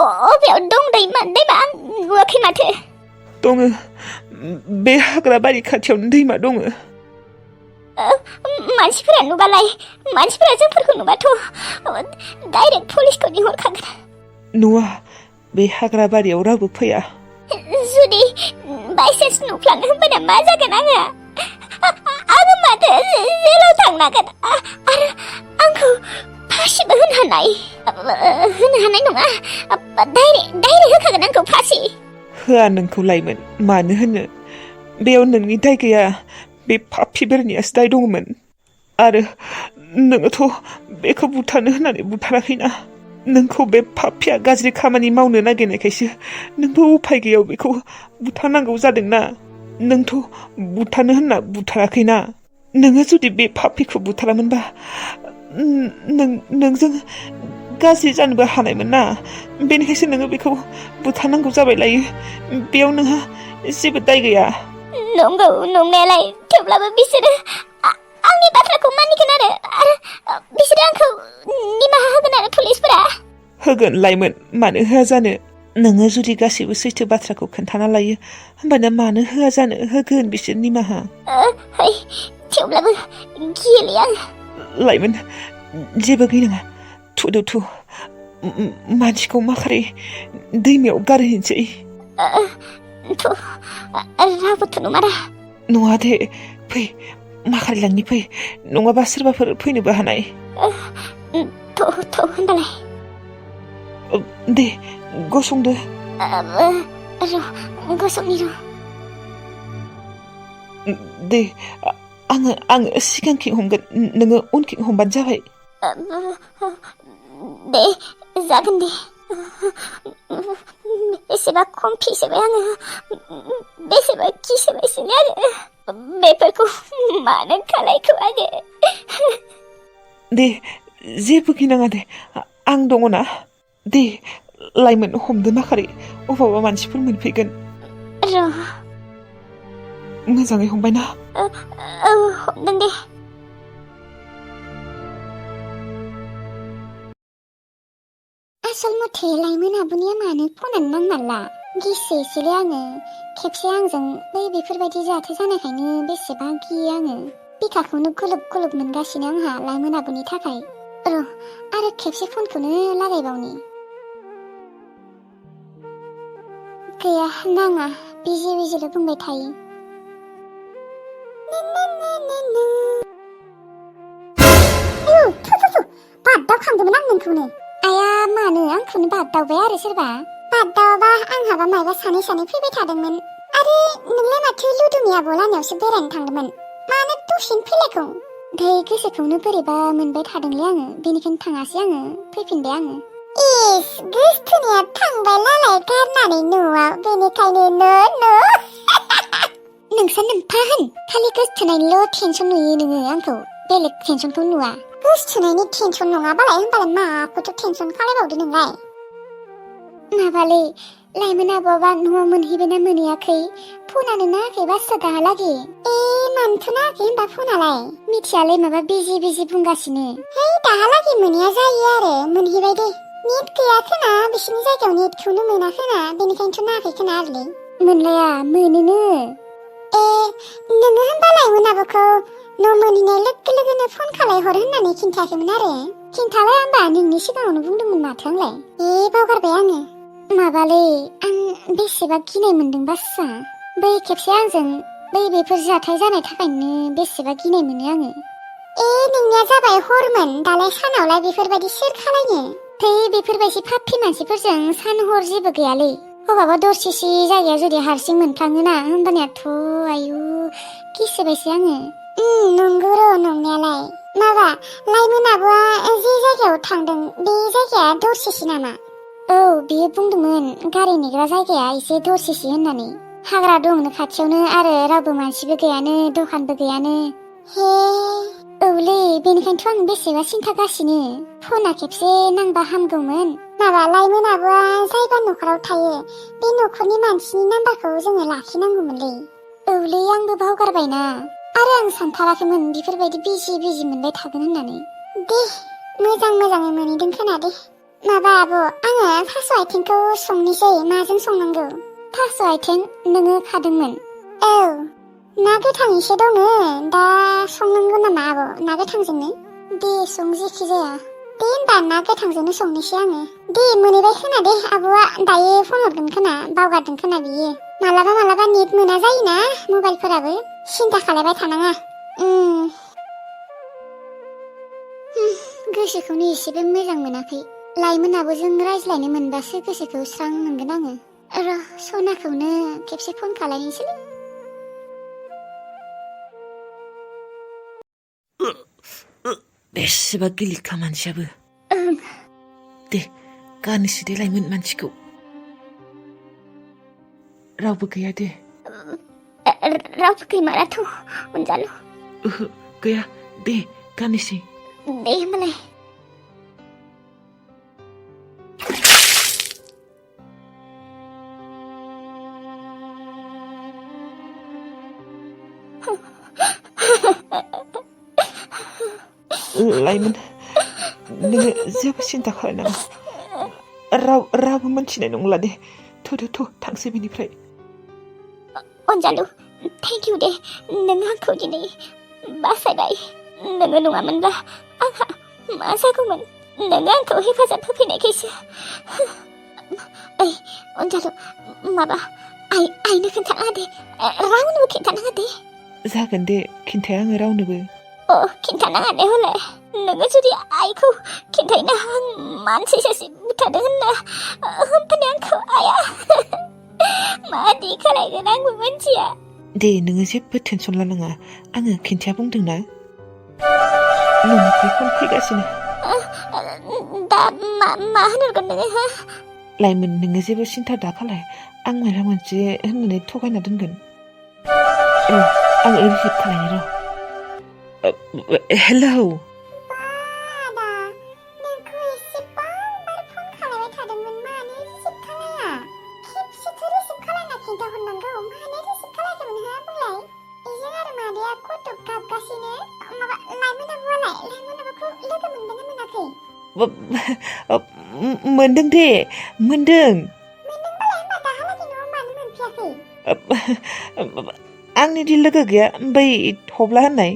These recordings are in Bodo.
अबेयाव दं दैमा आं नुवाखै माथो। दङ, बे हाग्रा बारि खाथियावनो दैमा दङ। मानसिफोरा नुबालाय, मानसिफोरा जोंफोरखौ नुबाथ' डाइरेक्ट पुलिसखौ लिंहरखागोन। नुवा, बे हाग्रा बारियाव रावबो फैया। जुदि बायसान्स नुफ्लाङो होनबाना मा जागोन आङो? आङो माथो जेलाव थांनांगोन आरो आंखौ फासिबो होनो हानाय नङा। डाइरेक्ट होखागोन आंखौ फासि। होआ नोंखौ लाइमोन, मानो होनो? बेयाव नोंनि दाय गैया, बे पापि बोरनियासो दाय दङमोन। आरो नोङोथ' बेखौ बुथारनो होननानै बुथाराखैना। नोंखौ बे पापिया गाज्रि खामानि मावनो नागिरनायखायसो नोंबो उफाय गैयाव बेखौ बुथारनांगौ जादोंना। नोंथ' बुथारनो होनना बुथाराखैना। नोङो जुदि बे पापिखौ बुथारामोनबा नोंजों गाज्रि जानोबो हानायमोन ना। बेनिखायसो नोङो बेखौ बुथारनांगौ जाबाय लायो। बेयाव नोंहा जेबो दाय गैया। नंगौ नंनायालाय, थेवब्लाबो बिसोरो आंनि बाथ्राखौ मानिगोन आरो बिसोरो आंखौ निमाहा होगोन आरो पुलिसफोरा। होगोन लाइमोन, मानो होआ जानो? नोङो जुदि गासैबो सैथो बाथ्राखौ खोन्थाना लायो, होमबाना मानो होआ जानो? होगोन बिसोर निमाहा। थेवब्लाबो गियोलै आं। लाइमोन, जेबो गिनाङा। थुदो थु, मानसिखौ माखारै दैमायाव गारहैनोसै। रावबोथ' नुमारा। नङा दे, फै माखारै लांनि फै, नङाबा सोरबाफोर फैनोबो हानाय। होनबालाय दे गसंदो। गसंनि र'। दे, आङो सिगांखिं हमगोन, नोङो उनखिं हमबानो जाबाय। दे जागोन दे। बेसेबा कमफिसोबाय आङो, बेसेबा गिसोबायसोलै आङो। बेफोरखौ मानो खालायखो आङो? दे जेबो गिनाङा दे, आं दङ ना। दे लाइमोन, हमदो माखारै, अबावबा मानसिफोर मोनफैगोन। मोजाङै हमबाय ना? हमदों दे। आसल मथे लाइमोन आबुनिया मानो फनानो नांमारला? गिसोयोसोलै आङो। खेबसे आंजों बेफोरबायदि जाथाय जानायखायनो बेसेबा गियो आङो। बिखाखौनो गुलुब गुलुब मोनगासिनो आंहा लाइमोन आबुनि थाखाय। आरो खेबसे फनखौनो लागायबावनि। गैया, नाङा, बिजिल' बुंबाय थायो। बाददावखांदोंमोन आं नोंखौनो। आया, मानो आंखौनो बाददावबाय आरो सोरबा? बाददावाबा आंहाबा मायबा सानै फैबाय थादोंमोन। आरो नोंलाय माथो लुदुमि आब'लानियावसो बेरायनो थांदोंमोन। मानो दसेनो फैलायखौ? गोसोखौनो बोरैबा मोनबाय थादोंलै आङो, बेनिखायनो थाङासै आङो, फैफिनबाय आङो। इस, गोसथोनाया थांबाय नालाय गारनानै न'आव, बेनिखायनो नोंसोर नोम्फा होन, खालि गोसथोनायनिल' टेनसन नुयो नोङो आंखौ, बेलेग टेनसनखौ नुवा। गोसथोनायनि टेनसन नङाबालाय होनबालाय माखौथो टेनसन खालायबावदो नोंलाय? माबालै, लाइमोन आब'आबा न'आव मोनहैबायना मोनहैयाखै? फनानो नाङाखै बास्रा दाहालागै। मानोथो नाङाखै होनबा फनालाय? मिथियालै, माबा बिजि बुंगासिनो। दाहालागै मोनहैया जायो आरो, मोनहैबाय दे। नेट गैया खोना, बिसिनि जायगायाव नेटखौनो मोना खोना, बेनिखायनोथ' नाङाखै खोना आरोलै। मोनलाया, मोनोनो। नोङो होनबा लाइमोन आब'खौ न' मोनहैनाय लोगोनो फन खालायहर होननानै खिन्थायाखैमोन आरो? खिन्थालाय होनबा नोंनि सिगाङावनो बुंदोंमोन माथो आंलाय। बावगारबाय आङो। माबालै, आं बेसेबा गिनाय मोनदों बास्सा। बै खेबसे आंजों बेफोर जाथाय जानाय थाखायनो बेसेबा गिनाय मोनो आङो। नोंनिया जाबाय हरमोन, दालाय सानावलाय बेफोरबायदि सोर खालायनो? बेफोरबायदि पापि मानसिफोरजों सान हर जेबो गैयालै। अबावबा दरसेसे जायगायाव जुदि हारसिं मोनफ्लाङोना, होमबानियाथ' आयु गिसोबायसो आङो। नंगौ र' नंनायालाय। माबा, लाइमोन आब'आ जे जायगायाव थांदों, बे जायगाया दरसेसे नामा? औ, बियो बुंदोंमोन गारि नेग्रा जायगाया एसे दरसेसे होननानै। हाग्रा दंनो खाथियावनो, आरो रावबो मानसिबो गैयानो, दखानबो गैयानो। औलै, बेनिखायनोथ' आं बेसेबा सिन्थागासिनो। फना खेबसे नांबा हामगौमोन। माबा, लाइमोन आब'आ जायबा न'खराव थायो, बे न'खरनि मानसिनि नाम्बारखौ जोङो लाखिनांगौमोनलै। औलै, आंबो बावगारबायना। आरो आं सानथाराखैमोन बेफोरबायदि बिजि मोनबाय थागोन होननानै। दे, मोजाङै मोनहैदों खोना दे। माबा आब' आङो थास' आथिंखौ संनोसै माजों संनांगौ थास' आथिं नोङो खादोंमोन औ ना गोथां एसे दङ दा संनांगौ नामा आब' ना गोथांजोंनो दे सं जेखि जाया दे होनबा ना गोथांजोंनो संनोसै आङो दे मोनहैबाय खोना दे आब'आ दायो फन हरगोन खोना बावगारदों खोना बियो मालाबा नेट मोना जायोना मबाइलफोराबो सिन्था खालायबाय थानाङा गोसोखौनो एसेबो मोजां मोनाखै लाइमोनाबो जों रायज्लायनो मोनबासो गोसोखौ स्रां मोनगोन आङो र' सनाखौनो खेबसे फन खालायनोसैलै बेसेबा गिलिरखा मानसियाबो दे गानोसै दे लाइमोन मानसिखौ रावबो गैया दे रावबो गैमाराथ' अनजालु ओहो गैया दे गानोसै दे होमबालाय लाइमोन नोङो जेबो सिन्था खालायनाङा रावबो मोनथिनाय नंला दे थ' थांसै बिनिफ्राय अनजालु थेंक इउ दे नों आंखौ दिनै बासायबाय नोङो नङामोनब्ला आंहा मा जागौमोन नोङो आंखौ हेफाजाब होफैनायखायसो ओइ अनजालु माबा आइनो खोन्थानाङा दे रावनोबो खिन्थानाङा दे जागोन दे खिन्थाया आङो रावनोबो खिन्थानाङा दे हले नोङो जुदि आइखौ खिन्थायोना आं मानसि सासे बुथारदों होनना होमबानो आंखौ आइया मादि खालायगोन आंबो मिन्थिया दे नोङो जेबो टेनसन लानाङा आङो खिन्थाया बुंदोंना न'निफ्राय फन फैगासिनो दा मा होनहरगोन नोङो लाइमोन नोङो जेबो सिन्था दा खालाय आं माबा मोनसे होननानै थगायना दोनगोन आं रिसिभ खालायनो र' हेलौ मोनदों दे मोनदों आंनि दि लोगो गैया बै थब्ला होननाय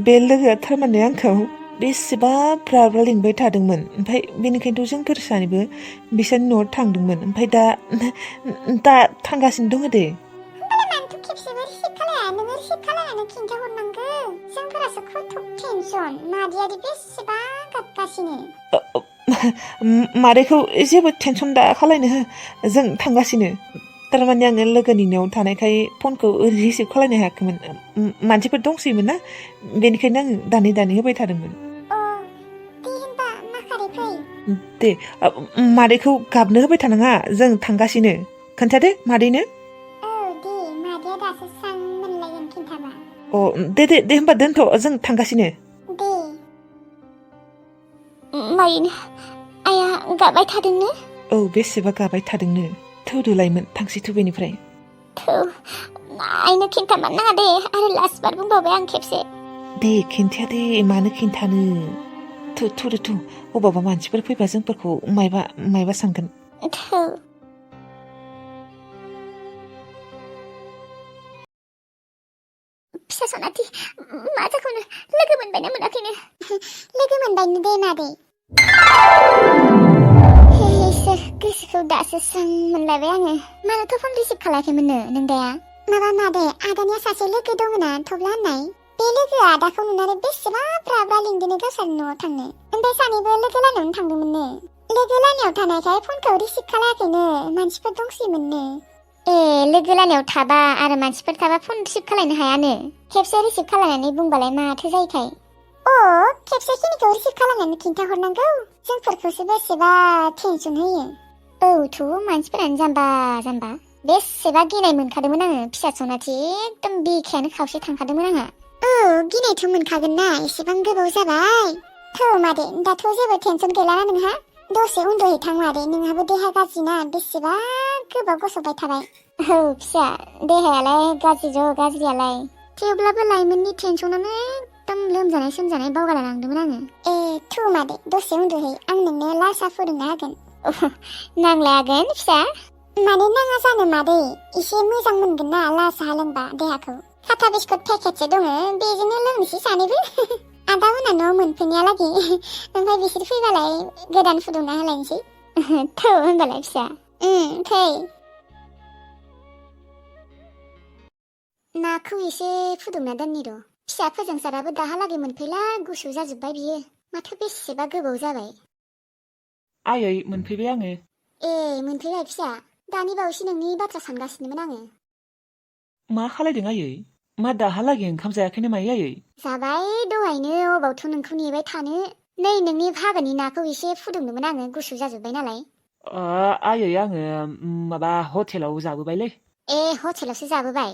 बे लोगोआ थारमाने आंखौ बेसेबा ब्राब्रा लिंबाय थादोंमोन ओमफ्राय बेनिखायनोथ' जोंफोर सानैबो बिसोरनि न'आव थांदोंमोन ओमफ्राय दा थांगासिनो दङ दे मादैखौ जेबो टेनसन दा खालायनो हो जों थांगासिनो थारमाने आङो लोगोनि न'आव थानायखाय फनखौ रिसिभ खालायनो हायाखैमोन मानसिफोर दंसैमोन ना बेनिखायनो आङो दानै होबाय थादोंमोन दे मादैखौ गाबनो होबाय थानाङा जों थांगासिनो खोन्थादो मादैनो दे होमबा दोनथ' जों थांगासिनो मायनो आइया गाबाय थादोंनो बेसेबा गाबाय थादोंनो थौदो लाइमोन थांसैथ' बेनिफ्राय आइनो खिन्थानो नाङा दे आरो लास्ट बार बुंबावबाय आं खेबसे दे खिन्थाया दे मानो खिन्थानो थौदो अबावबा मानसिफोर फैबा जोंफोरखौ मायबा सानगोन फिसा सनाथि मा जाखौनो लोगो मोनबायना मोनाखैनो लोगो मोनबायनो दे मादै इसोर गोसोखौ दासो स्रां मोनलायबाय आङो मानोथ' फन रिसिभ खालायाखैमोननो नों दाया माबा मादै आदानिया सासे लोगो दङना थब्ला होननाय बे लोगोआ आदाखौ नुनानै बेसेबा ब्राब्रा लिंदोंनो गावसोरनि न'आव थांनो ओमफ्राय सानैबो लोगो लानायावनो थांदोंमोननो लोगो लानायाव थानायखाय फनखौ रिसिभ खालायाखैनो मानसिफोर दंसैमोननो लोगो लानायाव थाबा आरो मानसिफोर थाबा फन रिसिभ खालायनो हायानो खेबसे रिसिभ खालायनानै बुंबालाय माथो जायोखाय खेबसे खिनिखौ रिसिभ खालायनानै खिन्थाहरनांगौ जोंफोरखौसो बेसेबा टेनसन होयो थ' मानसिफोरानो जाम्बा बेसेबा गिनाय मोनखादोंमोन आङो फिसा सनाथि एकदम बिखायानो खावसे थांखादोंमोन आंहा गिनायथ' मोनखागोन ना एसेबां गोबाव जाबाय मादै दाथ' जेबो टेनसन गैलाना नोंहा दसे उन्दुहैथां मादै नोंहाबो देहा गाज्रिना बेसेबा गोबाव गसबाय थाबाय फिसा देहायालाय गाज्रियालाय थेवब्लाबो लाइमोननि टेनसनानो एकदम एकदम लोमजानाय सोमजानाय बावगारलांदोंमोन आङो थु मादै दसे उन्दुहै आं नोंनो लाल साहा फुदुंना होगोन नांला आगोन फिसा माने नाङा जानो मादै एसे मोजां मोनगोन ना लाल साहा लोंबा देहाखौ खाथा बिस्कुट पेकेटसो दङ बेजोंनो लोंनोसै सानैबो आदा मोना न'आव मोनफैनायालागै ओमफ्राय बिसोर फैबालाय गोदान फुदुंना होलायनोसै थौ होनबालाय फिसा फै नाखौ एसे फुदुंना दोननि र' फिसा फोजोंसाराबो दाहालागै मोनफैला गुसु जाजोब्बाय बियो माथो बेसेबा गोबाव जाबाय आयै मोनफैबाय आङो मोनफैबाय फिसा दानि बावैसो नोंनि बाथ्रा सानगासिनोमोन आङो मा खालायदों आयै मा दाहालागै ओंखाम जायाखैनो मायो आयै जाबाय दहायनो अबावथ' नोंखौ नेबाय थानो नै नोंनि फागानि नाखौ एसे फुदुंदोंमोन आङो गुसु जाजोब्बाय नालाय आयै आङो माबा हटेलाव जाबोबायलै हटेलावसो जाबोबाय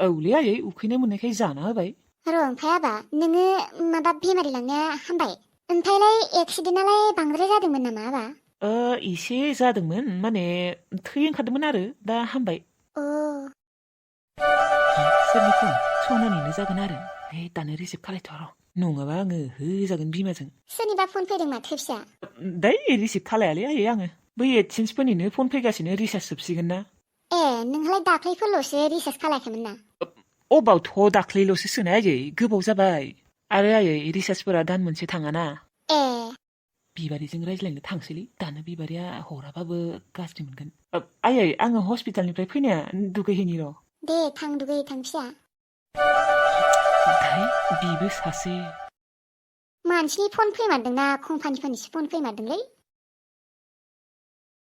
औलै आयै उखैनाय मोननायखाय जाना होबाय र' ओमफ्राय आबा नोङो माबा बेमारि लांनाया हामबाय ओमफ्रायलाय एक्सिडेन्टआलाय बांद्राय जादोंमोन नामा आबा एसे जादोंमोन माने थै ओंखारदोंमोन आरो दा हामबाय सोरनि फन सनानिनो जागोन आरो दानो रिसिभ खालायथ' र' नङाबा आङो होजागोन बिमाजों सोरनिबा फन फैदों माथो फिसा दै रिसिभ खालायालै आयै आङो बै एडसेन्सफोरनिनो फन फैगासिनो रिसार्ज जोबसिगोन ना नोंहालाय दाख्लैफोरल'सो रिसार्ज खालायाखैमोन ना अबावथ' दाख्लैल'सो सोनाय आयै गोबाव जाबाय आरो आयै रिसार्जफोरा दान मोनसे थाङाना बिबारिजों रायज्लायनो थांसैलै दानो बिबारिया हराबाबो गाज्रि मोनगोन आयै आङो हस्पिटालनिफ्राय फैनाया दुगैहैनि र' दे थां दुगै थां फिसा बिबो सासे मानसिनि फन फैमारदोंना कम्पानिफोरनिसो फन फैमारदोंलै